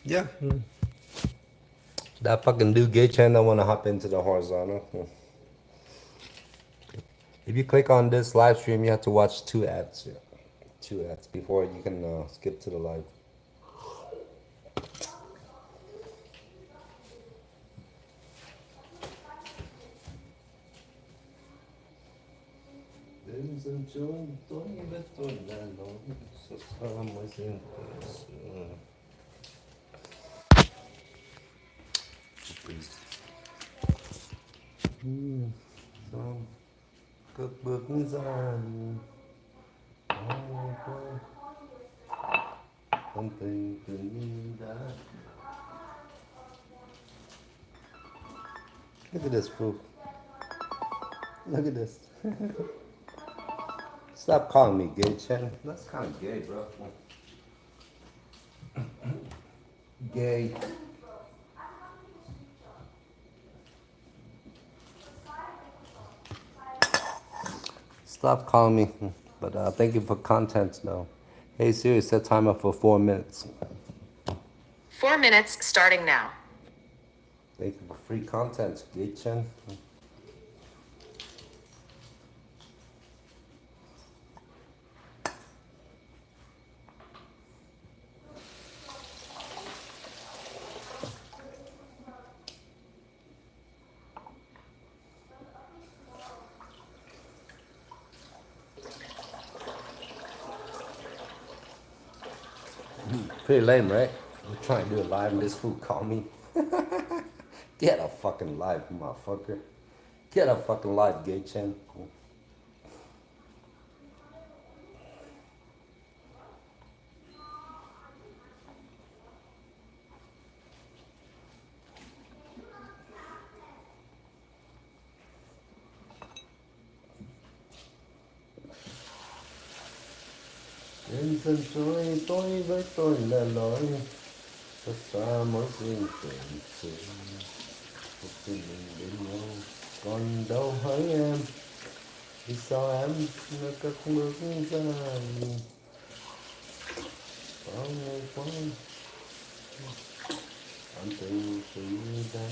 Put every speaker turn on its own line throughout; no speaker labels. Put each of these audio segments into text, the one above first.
Yeah. That fucking dude, Gay Chen, don't want to hop into the horizontal. If you click on this live stream, you have to watch two ads. Yeah. Two ads before you can skip to the live. Ladies and gentlemen, cookbook design. Something to me that. Look at this fool. Look at this. Stop calling me gay, Chen. That's kind of gay, bro. Gay. Stop calling me. But thank you for content, though. Hey Siri, set timer for 4 minutes.
4 minutes starting now.
Thank you for free content, gay Chen. Pretty lame, right? I'm trying to do a live and this fool call me. Get a fucking live, motherfucker. Get a fucking live, gay Chen. Em sân trôi tôi với tôi là lối xa xa mỗi riêng tình sự một khi mình đến nhau còn đâu hỡi em vì sao em đã cất bước dài bao ngày qua anh tình tự đã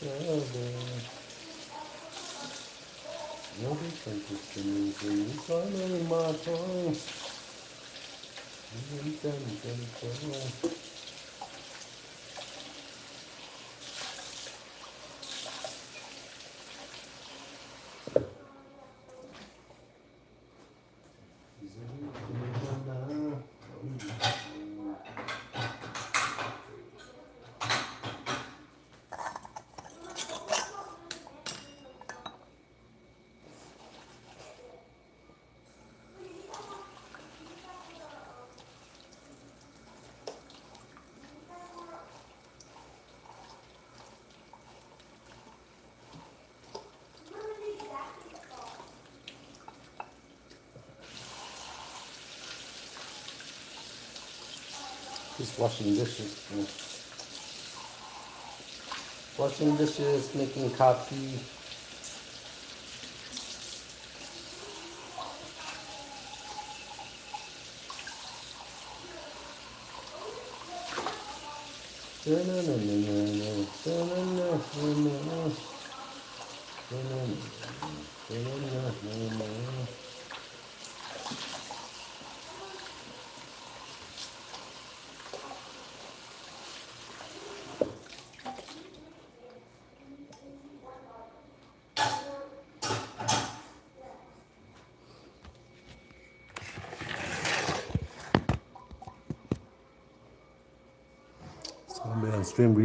trở về nếu biết rằng cuộc tình chỉ có nơi mà thôi những chân chân thôi. Just washing dishes. Washing dishes, making coffee. It's gonna be on stream.